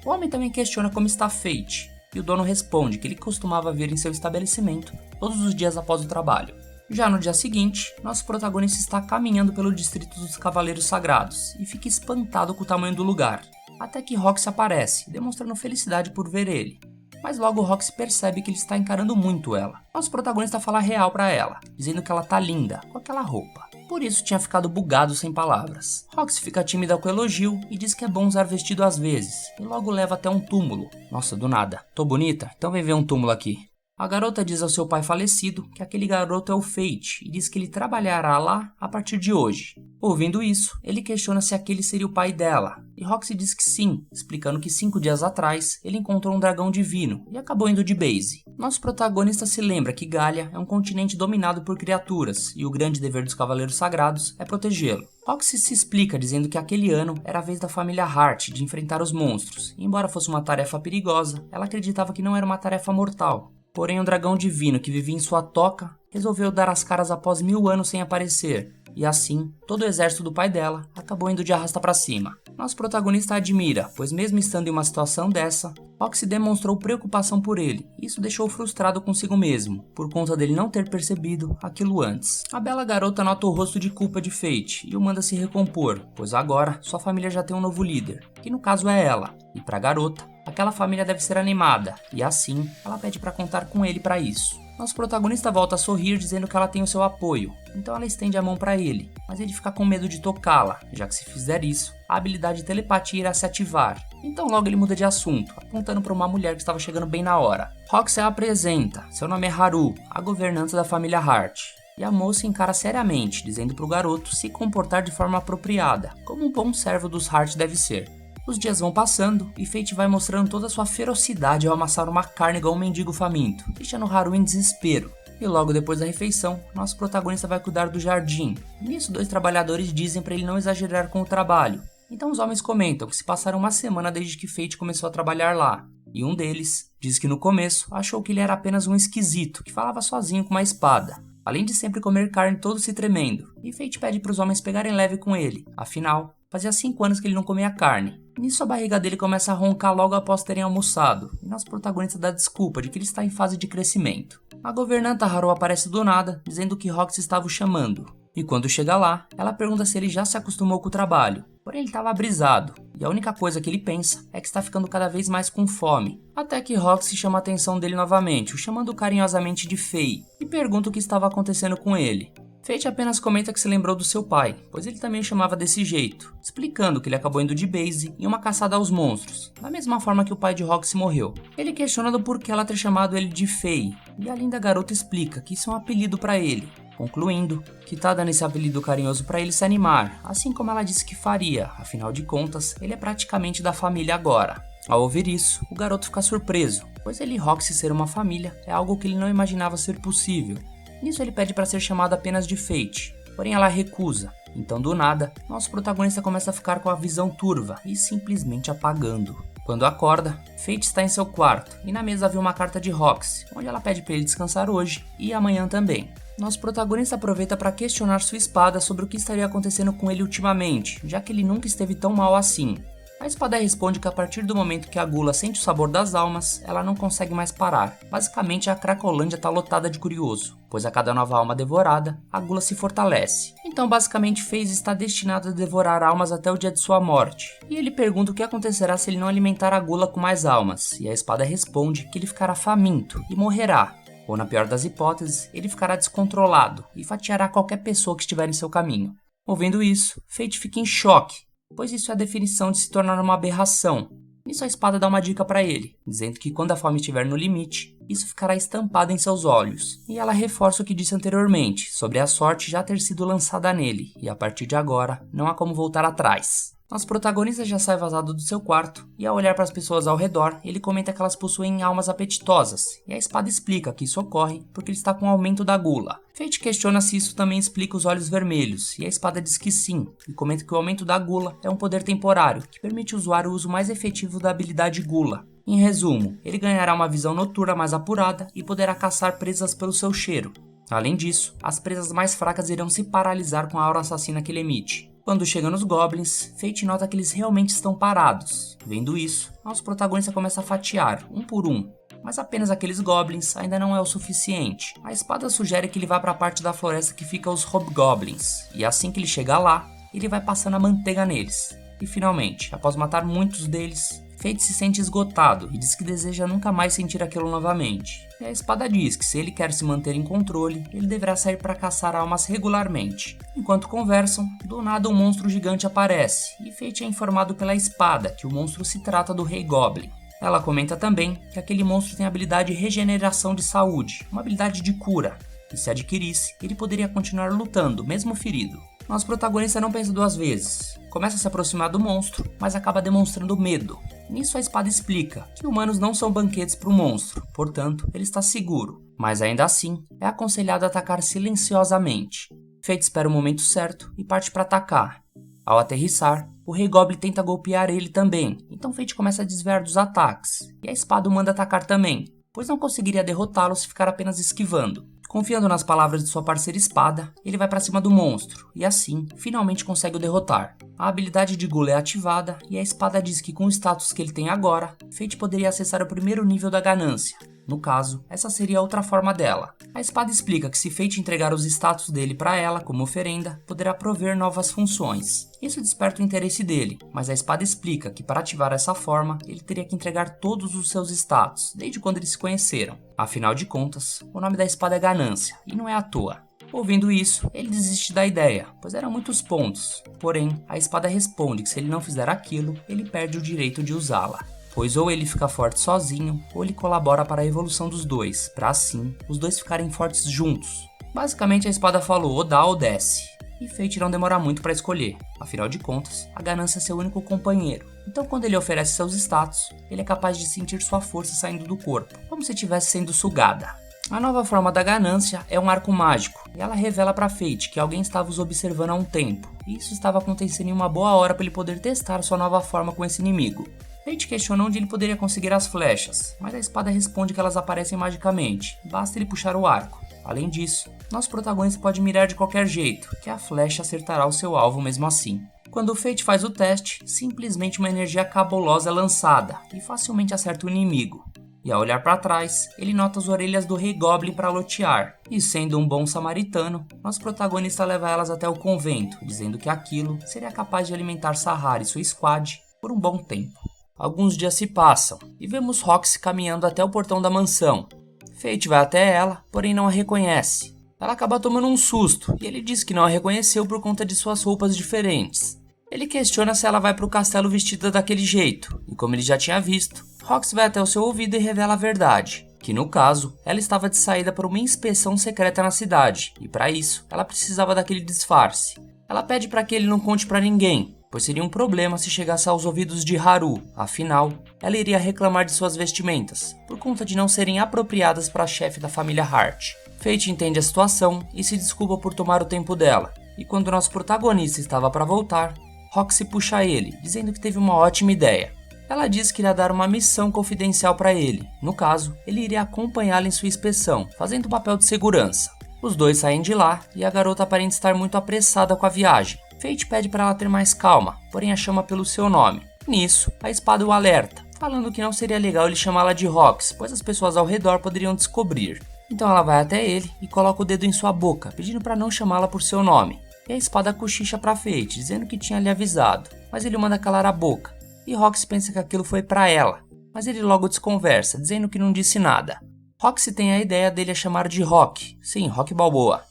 O homem também questiona como está Fate, e o dono responde que ele costumava vir em seu estabelecimento todos os dias após o trabalho. Já no dia seguinte, nosso protagonista está caminhando pelo distrito dos Cavaleiros Sagrados e fica espantado com o tamanho do lugar, até que Roxy aparece, demonstrando felicidade por ver ele. Mas logo Roxy percebe que ele está encarando muito ela. Nosso protagonista fala a real pra ela, dizendo que ela tá linda com aquela roupa. Por isso tinha ficado bugado sem palavras. Roxy fica tímida com o elogio e diz que é bom usar vestido às vezes, e logo leva até um túmulo. Nossa, do nada. Tô bonita? Então vem ver um túmulo aqui. A garota diz ao seu pai falecido que aquele garoto é o Fate e diz que ele trabalhará lá a partir de hoje. Ouvindo isso, ele questiona se aquele seria o pai dela, e Roxy diz que sim, explicando que 5 dias atrás ele encontrou um dragão divino e acabou indo de base. Nosso protagonista se lembra que Galia é um continente dominado por criaturas e o grande dever dos Cavaleiros Sagrados é protegê-lo. Roxy se explica dizendo que aquele ano era a vez da família Hart de enfrentar os monstros, e embora fosse uma tarefa perigosa, ela acreditava que não era uma tarefa mortal. Porém, um dragão divino que vivia em sua toca resolveu dar as caras após 1000 anos sem aparecer, e assim, todo o exército do pai dela acabou indo de arrasta pra cima. Nosso protagonista a admira, pois mesmo estando em uma situação dessa, Roxy demonstrou preocupação por ele, e isso deixou frustrado consigo mesmo, por conta dele não ter percebido aquilo antes. A bela garota nota o rosto de culpa de Fate e o manda se recompor, pois agora sua família já tem um novo líder, que no caso é ela, e pra garota, aquela família deve ser animada, e assim, ela pede pra contar com ele pra isso. Nosso protagonista volta a sorrir dizendo que ela tem o seu apoio, então ela estende a mão pra ele, mas ele fica com medo de tocá-la, já que se fizer isso, a habilidade de telepatia irá se ativar. Então logo ele muda de assunto, apontando para uma mulher que estava chegando bem na hora. Roxy a apresenta, seu nome é Haru, a governanta da família Hart. E a moça encara seriamente, dizendo para o garoto se comportar de forma apropriada, como um bom servo dos Hart deve ser. Os dias vão passando e Fate vai mostrando toda a sua ferocidade ao amassar uma carne igual um mendigo faminto, deixando Haru em desespero. E logo depois da refeição, nosso protagonista vai cuidar do jardim. Nisso, 2 trabalhadores dizem para ele não exagerar com o trabalho. Então os homens comentam que se passaram uma semana desde que Fate começou a trabalhar lá. E um deles diz que no começo achou que ele era apenas um esquisito que falava sozinho com uma espada, além de sempre comer carne todo se tremendo. E Fate pede para os homens pegarem leve com ele, afinal, fazia 5 anos que ele não comia carne. Nisso a barriga dele começa a roncar logo após terem almoçado, e nosso protagonista dá desculpa de que ele está em fase de crescimento. A governanta Haru aparece do nada, dizendo que Roxy estava o chamando. E quando chega lá, ela pergunta se ele já se acostumou com o trabalho. Porém ele estava brisado, e a única coisa que ele pensa é que está ficando cada vez mais com fome. Até que Roxy chama a atenção dele novamente, o chamando carinhosamente de Fei, e pergunta o que estava acontecendo com ele. Fate apenas comenta que se lembrou do seu pai, pois ele também o chamava desse jeito, explicando que ele acabou indo de base em uma caçada aos monstros, da mesma forma que o pai de Roxy morreu. Ele questiona do porquê ela ter chamado ele de Fei, e a linda garota explica que isso é um apelido para ele, concluindo que tá dando esse apelido carinhoso para ele se animar, assim como ela disse que faria, afinal de contas, ele é praticamente da família agora. Ao ouvir isso, o garoto fica surpreso, pois ele e Roxy ser uma família é algo que ele não imaginava ser possível. Nisso ele pede para ser chamado apenas de Fate, porém ela recusa, Então do nada, nosso protagonista começa a ficar com a visão turva e simplesmente apagando. Quando acorda, Fate está em seu quarto e na mesa havia uma carta de Roxy, onde ela pede para ele descansar hoje e amanhã também. Nosso protagonista aproveita para questionar sua espada sobre o que estaria acontecendo com ele ultimamente, já que ele nunca esteve tão mal assim. A espada responde que a partir do momento que a gula sente o sabor das almas, ela não consegue mais parar. Basicamente, a Cracolândia está lotada de curioso, pois a cada nova alma devorada, a gula se fortalece. Então, basicamente, Phase está destinado a devorar almas até o dia de sua morte. E ele pergunta o que acontecerá se ele não alimentar a gula com mais almas, e a espada responde que ele ficará faminto e morrerá. Ou, na pior das hipóteses, ele ficará descontrolado e fatiará qualquer pessoa que estiver em seu caminho. Ouvindo isso, Fate fica em choque, pois isso é a definição de se tornar uma aberração. Nisso a espada dá uma dica para ele, dizendo que quando a fome estiver no limite, isso ficará estampado em seus olhos. E ela reforça o que disse anteriormente, sobre a sorte já ter sido lançada nele, e a partir de agora, não há como voltar atrás. Nosso protagonista já sai vazado do seu quarto, e ao olhar para as pessoas ao redor, ele comenta que elas possuem almas apetitosas, e a espada explica que isso ocorre porque ele está com o aumento da gula. Fate questiona se isso também explica os olhos vermelhos, e a espada diz que sim, e comenta que o aumento da gula é um poder temporário, que permite ao usuário o uso mais efetivo da habilidade gula. Em resumo, ele ganhará uma visão noturna mais apurada e poderá caçar presas pelo seu cheiro. Além disso, as presas mais fracas irão se paralisar com a aura assassina que ele emite. Quando chega nos Goblins, Fate nota que eles realmente estão parados. Vendo isso, nosso protagonista começa a fatiar, um por um. Mas apenas aqueles Goblins ainda não é o suficiente. A espada sugere que ele vá para a parte da floresta que fica os Hobgoblins. E assim que ele chegar lá, ele vai passando a manteiga neles. E finalmente, após matar muitos deles, Fate se sente esgotado e diz que deseja nunca mais sentir aquilo novamente. E a espada diz que se ele quer se manter em controle, ele deverá sair para caçar almas regularmente. Enquanto conversam, do nada um monstro gigante aparece, e Fate é informado pela espada que o monstro se trata do Rei Goblin. Ela comenta também que aquele monstro tem a habilidade Regeneração de Saúde, uma habilidade de cura, e se adquirisse, ele poderia continuar lutando, mesmo ferido. Nosso protagonista não pensa duas vezes. Começa a se aproximar do monstro, mas acaba demonstrando medo. Nisso a espada explica que humanos não são banquetes para o monstro, portanto, ele está seguro. Mas ainda assim, é aconselhado atacar silenciosamente. Fate espera o momento certo e parte para atacar. Ao aterrissar, o Rei Goblin tenta golpear ele também, então Fate começa a desviar dos ataques. E a espada o manda atacar também, pois não conseguiria derrotá-lo se ficar apenas esquivando. Confiando nas palavras de sua parceira espada, ele vai para cima do monstro, e assim, finalmente consegue o derrotar. A habilidade de Gula é ativada, e a espada diz que com o status que ele tem agora, Fate poderia acessar o primeiro nível da ganância. No caso, essa seria outra forma dela. A espada explica que se Fate entregar os status dele para ela como oferenda, poderá prover novas funções. Isso desperta o interesse dele, mas a espada explica que para ativar essa forma, ele teria que entregar todos os seus status, desde quando eles se conheceram. Afinal de contas, o nome da espada é Ganância, e não é à toa. Ouvindo isso, ele desiste da ideia, pois eram muitos pontos. Porém, a espada responde que se ele não fizer aquilo, ele perde o direito de usá-la. Pois ou ele fica forte sozinho, ou ele colabora para a evolução dos dois, para assim, os dois ficarem fortes juntos. Basicamente a espada falou ou dá ou desce, e Fate não demora muito para escolher, afinal de contas, a ganância é seu único companheiro. Então quando ele oferece seus status, ele é capaz de sentir sua força saindo do corpo, como se estivesse sendo sugada. A nova forma da ganância é um arco mágico, e ela revela para Fate que alguém estava os observando há um tempo, e isso estava acontecendo em uma boa hora para ele poder testar sua nova forma com esse inimigo. Fate questiona onde ele poderia conseguir as flechas, mas a espada responde que elas aparecem magicamente, basta ele puxar o arco. Além disso, nosso protagonista pode mirar de qualquer jeito, que a flecha acertará o seu alvo mesmo assim. Quando o Fate faz o teste, simplesmente uma energia cabulosa é lançada, e facilmente acerta o inimigo. E ao olhar para trás, ele nota as orelhas do Rei Goblin para lotear, e sendo um bom samaritano, nosso protagonista leva elas até o convento, dizendo que aquilo seria capaz de alimentar Sahara e sua squad por um bom tempo. Alguns dias se passam, e vemos Roxy caminhando até o portão da mansão. Fate vai até ela, porém não a reconhece. Ela acaba tomando um susto, e ele diz que não a reconheceu por conta de suas roupas diferentes. Ele questiona se ela vai para o castelo vestida daquele jeito, e como ele já tinha visto, Roxy vai até o seu ouvido e revela a verdade, que no caso, ela estava de saída para uma inspeção secreta na cidade, e para isso, ela precisava daquele disfarce. Ela pede para que ele não conte para ninguém, pois seria um problema se chegasse aos ouvidos de Haru, afinal, ela iria reclamar de suas vestimentas, por conta de não serem apropriadas para a chefe da família Hart. Fate entende a situação e se desculpa por tomar o tempo dela, E quando o nosso protagonista estava para voltar, Roxy puxa ele, dizendo que teve uma ótima ideia. Ela diz que irá dar uma missão confidencial para ele. No caso, ele iria acompanhá-la em sua inspeção, fazendo o papel de segurança. Os dois saem de lá e a garota aparenta estar muito apressada com a viagem. Fate pede para ela ter mais calma, porém a chama pelo seu nome. Nisso, a espada o alerta, falando que não seria legal ele chamá-la de Roxy, pois as pessoas ao redor poderiam descobrir. Então ela vai até ele e coloca o dedo em sua boca, pedindo para não chamá-la por seu nome. E a espada cochicha para Fate, dizendo que tinha lhe avisado, mas ele manda calar a boca. E Roxy pensa que aquilo foi para ela, mas ele logo desconversa, dizendo que não disse nada. Roxy tem a ideia dele a chamar de Rock, sim, Rock Balboa,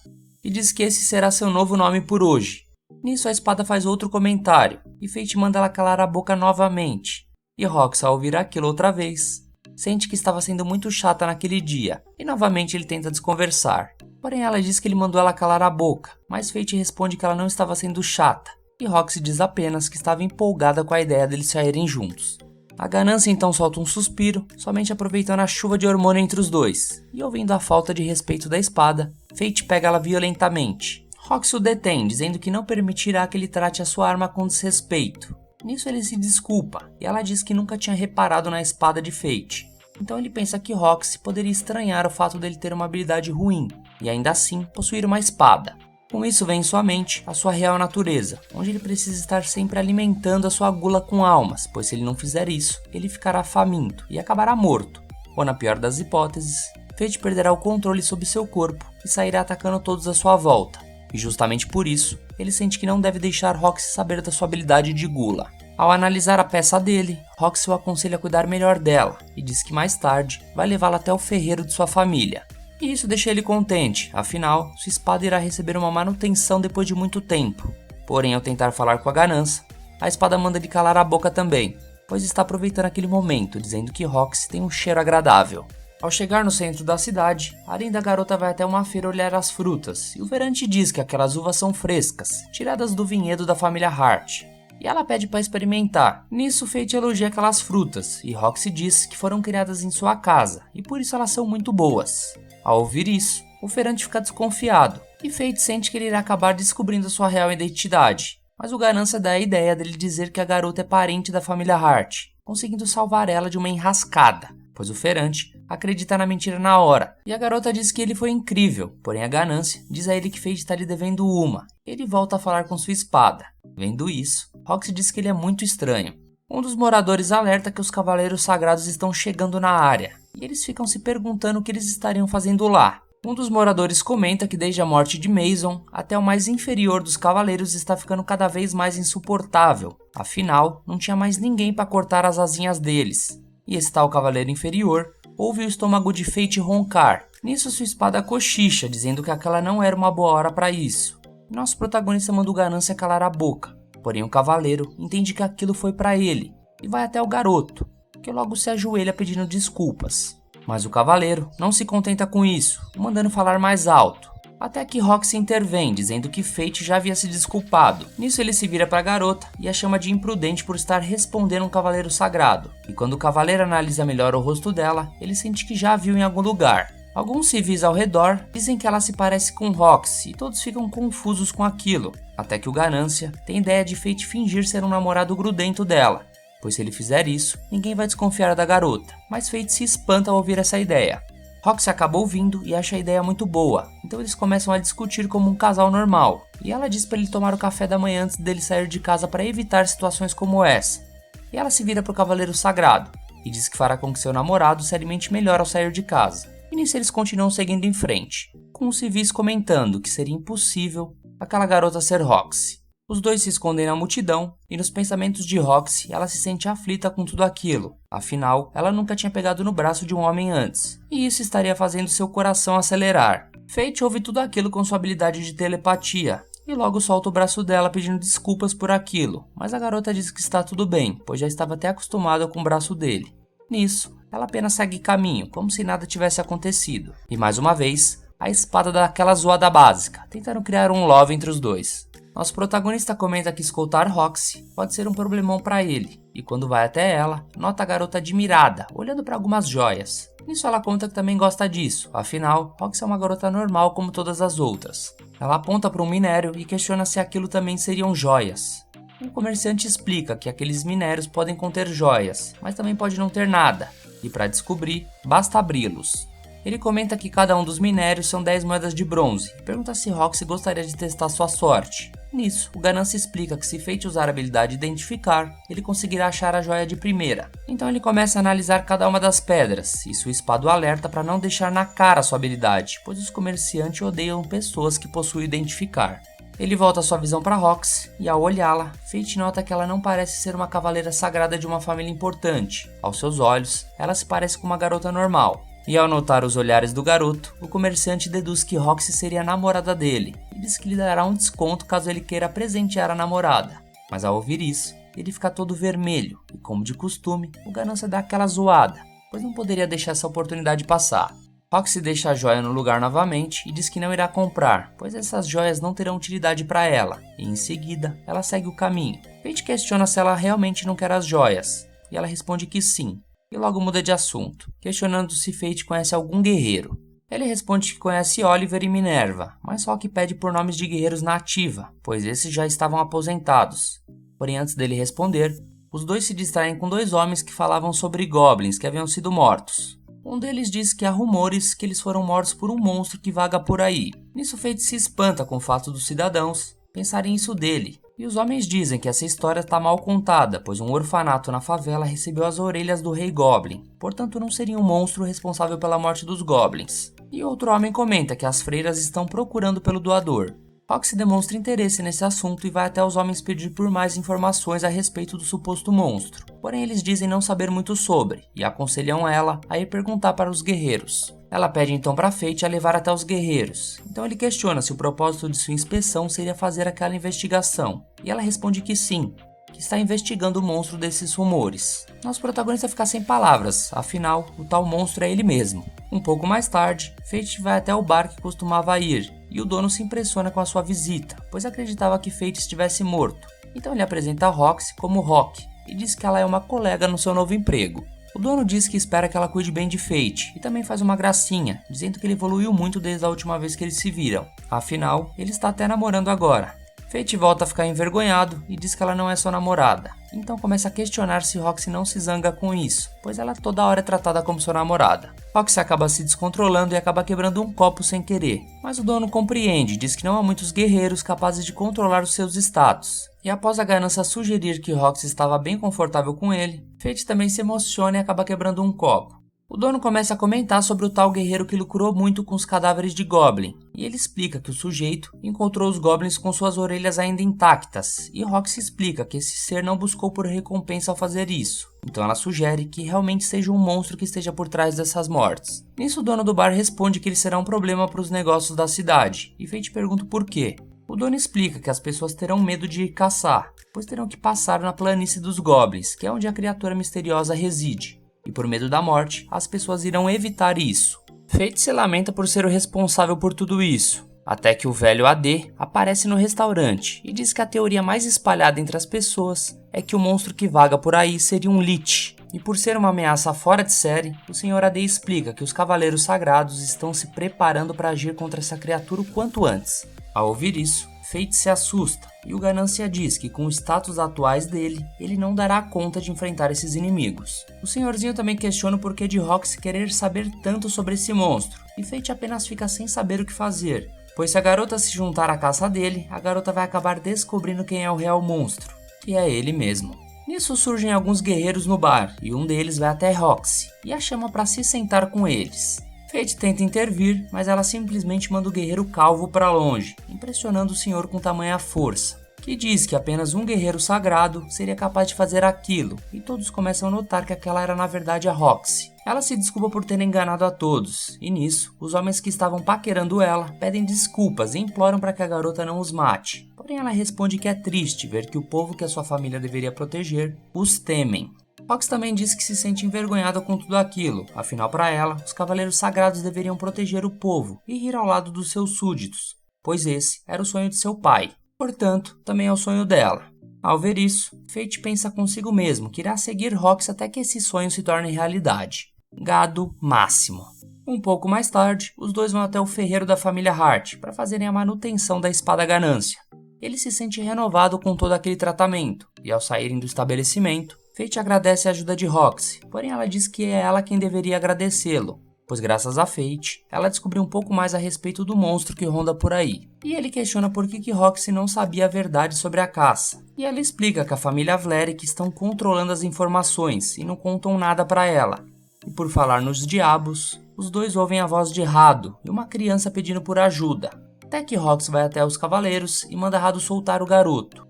e diz que esse será seu novo nome por hoje. Nisso a espada faz outro comentário, e Fate manda ela calar a boca novamente. E Roxy, ao ouvir aquilo outra vez, sente que estava sendo muito chata naquele dia, e novamente ele tenta desconversar. Porém ela diz que ele mandou ela calar a boca, mas Fate responde que ela não estava sendo chata, e Roxy diz apenas que estava empolgada com a ideia deles saírem juntos. A ganância então solta um suspiro, somente aproveitando a chuva de hormônio entre os dois, e ouvindo a falta de respeito da espada, Fate pega ela violentamente. Roxy o detém, dizendo que não permitirá que ele trate a sua arma com desrespeito. Nisso ele se desculpa, e ela diz que nunca tinha reparado na espada de Fate. Então ele pensa que Roxy poderia estranhar o fato dele ter uma habilidade ruim, e ainda assim possuir uma espada. Com isso vem em sua mente a sua real natureza, onde ele precisa estar sempre alimentando a sua gula com almas, pois se ele não fizer isso, ele ficará faminto e acabará morto. Ou na pior das hipóteses, Fate perderá o controle sobre seu corpo e sairá atacando todos à sua volta. E justamente por isso, ele sente que não deve deixar Roxy saber da sua habilidade de gula. Ao analisar a peça dele, Roxy o aconselha a cuidar melhor dela e diz que mais tarde vai levá-la até o ferreiro de sua família. E isso deixa ele contente, afinal, sua espada irá receber uma manutenção depois de muito tempo. Porém, ao tentar falar com a ganância, a espada manda ele calar a boca também, pois está aproveitando aquele momento, dizendo que Roxy tem um cheiro agradável. Ao chegar no centro da cidade, a linda garota vai até uma feira olhar as frutas, e o feirante diz que aquelas uvas são frescas, tiradas do vinhedo da família Hart. E ela pede para experimentar. Nisso, Fate elogia aquelas frutas, e Roxy diz que foram criadas em sua casa, e por isso elas são muito boas. Ao ouvir isso, o feirante fica desconfiado, e Fate sente que ele irá acabar descobrindo sua real identidade. Mas o ganância dá a ideia dele dizer que a garota é parente da família Hart, conseguindo salvar ela de uma enrascada, pois o feirante acredita na mentira na hora, e a garota diz que ele foi incrível, porém a ganância diz a ele que Fate está lhe devendo uma. Ele volta a falar com sua espada. Vendo isso, Roxy diz que ele é muito estranho. Um dos moradores alerta que os cavaleiros sagrados estão chegando na área, e eles ficam se perguntando o que eles estariam fazendo lá. Um dos moradores comenta que desde a morte de Mason, até o mais inferior dos cavaleiros está ficando cada vez mais insuportável. Afinal, não tinha mais ninguém para cortar as asinhas deles. E esse tal cavaleiro inferior ouve o estômago de Fate roncar. Nisso sua espada cochicha, dizendo que aquela não era uma boa hora para isso. Nosso protagonista manda o ganância calar a boca. Porém o cavaleiro entende que aquilo foi para ele e vai até o garoto, que logo se ajoelha pedindo desculpas. Mas o cavaleiro não se contenta com isso, mandando falar mais alto, até que Roxy intervém, dizendo que Fate já havia se desculpado. Nisso ele se vira para a garota e a chama de imprudente por estar respondendo um cavaleiro sagrado. E quando o cavaleiro analisa melhor o rosto dela, ele sente que já a viu em algum lugar. Alguns civis ao redor dizem que ela se parece com Roxy e todos ficam confusos com aquilo, até que o ganância tem ideia de Fate fingir ser um namorado grudento dela, pois se ele fizer isso, ninguém vai desconfiar da garota, mas Fate se espanta ao ouvir essa ideia. Roxy acaba ouvindo e acha a ideia muito boa, então eles começam a discutir como um casal normal, e ela diz para ele tomar o café da manhã antes dele sair de casa para evitar situações como essa. E ela se vira para o cavaleiro sagrado, e diz que fará com que seu namorado se alimente melhor ao sair de casa. E nisso eles continuam seguindo em frente, com os civis comentando que seria impossível aquela garota ser Roxy. Os dois se escondem na multidão, e nos pensamentos de Roxy ela se sente aflita com tudo aquilo. Afinal, ela nunca tinha pegado no braço de um homem antes, e isso estaria fazendo seu coração acelerar. Fate ouve tudo aquilo com sua habilidade de telepatia, e logo solta o braço dela pedindo desculpas por aquilo, mas a garota diz que está tudo bem, pois já estava até acostumada com o braço dele. Nisso, ela apenas segue caminho, como se nada tivesse acontecido. E mais uma vez, a espada dá aquela zoada básica, tentando criar um love entre os dois. Nosso protagonista comenta que escoltar Roxy pode ser um problemão para ele, e quando vai até ela, nota a garota admirada, olhando para algumas joias. Nisso ela conta que também gosta disso, afinal, Roxy é uma garota normal como todas as outras. Ela aponta para um minério e questiona se aquilo também seriam joias. O comerciante explica que aqueles minérios podem conter joias, mas também pode não ter nada, e para descobrir, basta abri-los. Ele comenta que cada um dos minérios são 10 moedas de bronze e pergunta se Roxy gostaria de testar sua sorte. Nisso, o Ganância explica que se Fate usar a habilidade Identificar, ele conseguirá achar a joia de primeira. Então ele começa a analisar cada uma das pedras, e sua espada o alerta para não deixar na cara sua habilidade, pois os comerciantes odeiam pessoas que possuem Identificar. Ele volta sua visão para Roxy, e ao olhá-la, Fate nota que ela não parece ser uma cavaleira sagrada de uma família importante. Aos seus olhos, ela se parece com uma garota normal. E ao notar os olhares do garoto, o comerciante deduz que Roxy seria a namorada dele, e diz que lhe dará um desconto caso ele queira presentear a namorada. Mas ao ouvir isso, ele fica todo vermelho, e como de costume, o Ganância dá aquela zoada, pois não poderia deixar essa oportunidade passar. Roxy deixa a joia no lugar novamente e diz que não irá comprar, pois essas joias não terão utilidade para ela, e em seguida, ela segue o caminho. Fate questiona se ela realmente não quer as joias, e ela responde que sim. E logo muda de assunto, questionando se Fate conhece algum guerreiro. Ele responde que conhece Oliver e Minerva, mas só que pede por nomes de guerreiros na ativa, pois esses já estavam aposentados. Porém, antes dele responder, os dois se distraem com dois homens que falavam sobre goblins que haviam sido mortos. Um deles diz que há rumores que eles foram mortos por um monstro que vaga por aí. Nisso Fate se espanta com o fato dos cidadãos pensarem isso dele. E os homens dizem que essa história está mal contada, pois um orfanato na favela recebeu as orelhas do Rei Goblin, portanto não seria um monstro responsável pela morte dos Goblins. E outro homem comenta que as freiras estão procurando pelo doador. Roxy demonstra interesse nesse assunto e vai até os homens pedir por mais informações a respeito do suposto monstro, porém eles dizem não saber muito sobre, e aconselham ela a ir perguntar para os guerreiros. Ela pede então para Fate a levar até os guerreiros, então ele questiona se o propósito de sua inspeção seria fazer aquela investigação, e ela responde que sim, que está investigando o monstro desses rumores. Nosso protagonista fica sem palavras, afinal, o tal monstro é ele mesmo. Um pouco mais tarde, Fate vai até o bar que costumava ir, e o dono se impressiona com a sua visita, pois acreditava que Fate estivesse morto. Então ele apresenta a Roxy como Rock, e diz que ela é uma colega no seu novo emprego. O dono diz que espera que ela cuide bem de Fate, e também faz uma gracinha, dizendo que ele evoluiu muito desde a última vez que eles se viram. Afinal, ele está até namorando agora. Fate volta a ficar envergonhado e diz que ela não é sua namorada, então começa a questionar se Roxy não se zanga com isso, pois ela toda hora é tratada como sua namorada. Roxy acaba se descontrolando e acaba quebrando um copo sem querer, mas o dono compreende e diz que não há muitos guerreiros capazes de controlar os seus status. E após a Ganância sugerir que Roxy estava bem confortável com ele, Fate também se emociona e acaba quebrando um copo. O dono começa a comentar sobre o tal guerreiro que lucrou muito com os cadáveres de Goblin, e ele explica que o sujeito encontrou os Goblins com suas orelhas ainda intactas, e Roxy explica que esse ser não buscou por recompensa ao fazer isso, então ela sugere que realmente seja um monstro que esteja por trás dessas mortes. Nisso o dono do bar responde que ele será um problema para os negócios da cidade, e Fate pergunta o porquê. O dono explica que as pessoas terão medo de ir caçar, pois terão que passar na planície dos Goblins, que é onde a criatura misteriosa reside. E por medo da morte, as pessoas irão evitar isso. Fate se lamenta por ser o responsável por tudo isso, até que o velho AD aparece no restaurante e diz que a teoria mais espalhada entre as pessoas é que o monstro que vaga por aí seria um Lich. E por ser uma ameaça fora de série, o Sr. AD explica que os Cavaleiros Sagrados estão se preparando para agir contra essa criatura o quanto antes. Ao ouvir isso, Fate se assusta, e o Ganância diz que com os status atuais dele, ele não dará conta de enfrentar esses inimigos. O senhorzinho também questiona o porquê de Roxy querer saber tanto sobre esse monstro, e Fate apenas fica sem saber o que fazer, pois se a garota se juntar à caça dele, a garota vai acabar descobrindo quem é o real monstro, que é ele mesmo. Nisso surgem alguns guerreiros no bar, e um deles vai até Roxy, e a chama para se sentar com eles. Fate tenta intervir, mas ela simplesmente manda o guerreiro calvo para longe, impressionando o senhor com tamanha força, que diz que apenas um guerreiro sagrado seria capaz de fazer aquilo, e todos começam a notar que aquela era na verdade a Roxy. Ela se desculpa por ter enganado a todos, e nisso, os homens que estavam paquerando ela pedem desculpas e imploram para que a garota não os mate. Porém ela responde que é triste ver que o povo que a sua família deveria proteger os temem. Roxy também diz que se sente envergonhada com tudo aquilo, afinal para ela, os Cavaleiros Sagrados deveriam proteger o povo e ir ao lado dos seus súditos, pois esse era o sonho de seu pai, portanto, também é o sonho dela. Ao ver isso, Fate pensa consigo mesmo que irá seguir Roxy até que esse sonho se torne realidade. Gado máximo. Um pouco mais tarde, os dois vão até o ferreiro da família Hart para fazerem a manutenção da espada ganância. Ele se sente renovado com todo aquele tratamento, e ao saírem do estabelecimento, Fate agradece a ajuda de Roxy, porém ela diz que é ela quem deveria agradecê-lo, pois graças a Fate, ela descobriu um pouco mais a respeito do monstro que ronda por aí. E ele questiona por que Roxy não sabia a verdade sobre a caça. E ela explica que a família Vlerick estão controlando as informações e não contam nada para ela. E por falar nos diabos, os dois ouvem a voz de Rado e uma criança pedindo por ajuda. Até que Roxy vai até os cavaleiros e manda Rado soltar o garoto.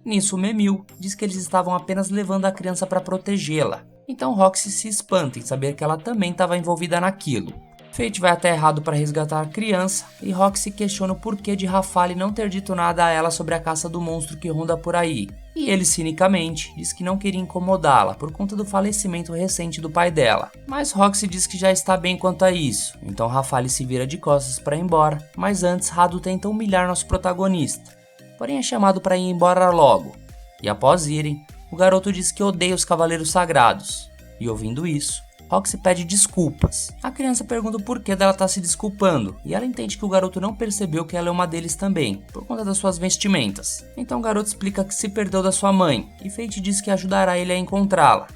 Nisso, Memil diz que eles estavam apenas levando a criança para protegê-la. Então Roxy se espanta em saber que ela também estava envolvida naquilo. Fate vai até Rado para resgatar a criança e Roxy questiona o porquê de Rafale não ter dito nada a ela sobre a caça do monstro que ronda por aí. E ele cinicamente diz que não queria incomodá-la por conta do falecimento recente do pai dela. Mas Roxy diz que já está bem quanto a isso, então Rafale se vira de costas para ir embora, mas antes Rado tenta humilhar nosso protagonista. Porém é chamado para ir embora logo. E após irem, o garoto diz que odeia os Cavaleiros Sagrados. E ouvindo isso, Roxy pede desculpas. A criança pergunta o porquê dela estar se desculpando, e ela entende que o garoto não percebeu que ela é uma deles também, por conta das suas vestimentas. Então o garoto explica que se perdeu da sua mãe, e Fate diz que ajudará ele a encontrá-la.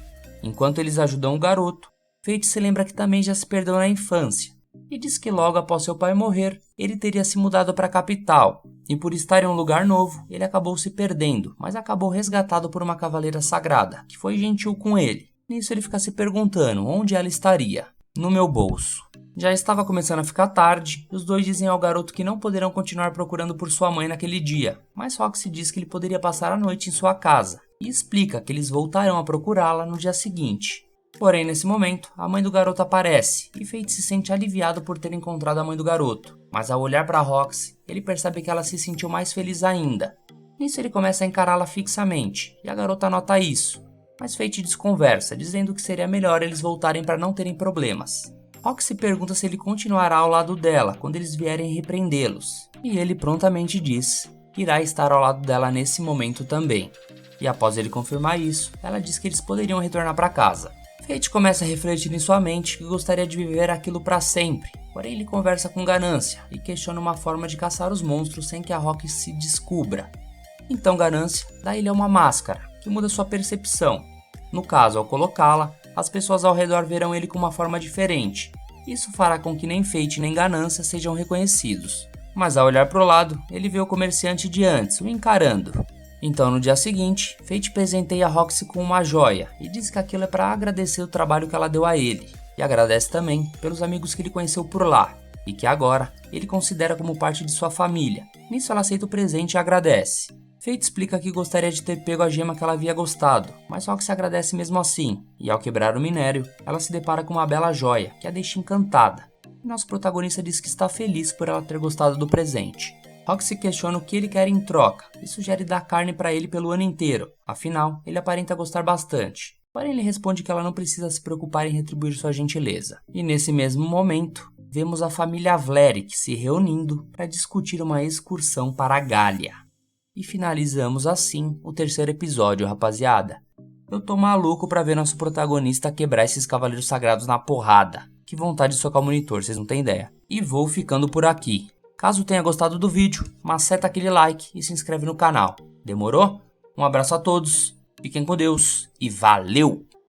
Enquanto eles ajudam o garoto, Fate se lembra que também já se perdeu na infância, e diz que logo após seu pai morrer, ele teria se mudado para a capital, e por estar em um lugar novo, ele acabou se perdendo, mas acabou resgatado por uma cavaleira sagrada, que foi gentil com ele. Nisso ele fica se perguntando onde ela estaria. No meu bolso. Já estava começando a ficar tarde, e os dois dizem ao garoto que não poderão continuar procurando por sua mãe naquele dia, mas Roxy diz que ele poderia passar a noite em sua casa, e explica que eles voltarão a procurá-la no dia seguinte. Porém, nesse momento, a mãe do garoto aparece, e Fate se sente aliviado por ter encontrado a mãe do garoto, mas ao olhar para Roxy, ele percebe que ela se sentiu mais feliz ainda. Nisso ele começa a encará-la fixamente, e a garota nota isso. Mas Fate desconversa, dizendo que seria melhor eles voltarem para não terem problemas. Roxy pergunta se ele continuará ao lado dela quando eles vierem repreendê-los, e ele prontamente diz que irá estar ao lado dela nesse momento também. E após ele confirmar isso, ela diz que eles poderiam retornar para casa. Fate começa a refletir em sua mente que gostaria de viver aquilo para sempre, porém ele conversa com Ganância e questiona uma forma de caçar os monstros sem que a Roxy se descubra. Então Ganância dá a ele uma máscara, que muda sua percepção. No caso, ao colocá-la, as pessoas ao redor verão ele com uma forma diferente. Isso fará com que nem Fate nem Ganância sejam reconhecidos. Mas ao olhar para o lado, ele vê o comerciante de antes, o encarando. Então no dia seguinte, Fate presenteia Roxy com uma joia e diz que aquilo é para agradecer o trabalho que ela deu a ele. E agradece também pelos amigos que ele conheceu por lá, e que agora ele considera como parte de sua família. Nisso ela aceita o presente e agradece. Fate explica que gostaria de ter pego a gema que ela havia gostado, mas Roxy agradece mesmo assim, e ao quebrar o minério, ela se depara com uma bela joia, que a deixa encantada. E nosso protagonista diz que está feliz por ela ter gostado do presente. Roxy questiona o que ele quer em troca, e sugere dar carne para ele pelo ano inteiro, afinal, ele aparenta gostar bastante. Porém ele responde que ela não precisa se preocupar em retribuir sua gentileza. E nesse mesmo momento, vemos a família Vlerick se reunindo para discutir uma excursão para a Gália. E finalizamos assim o terceiro episódio, rapaziada. Eu tô maluco pra ver nosso protagonista quebrar esses cavaleiros sagrados na porrada. Que vontade de socar o monitor, vocês não têm ideia. E vou ficando por aqui. Caso tenha gostado do vídeo, maceta aquele like e se inscreve no canal. Demorou? Um abraço a todos, fiquem com Deus e valeu!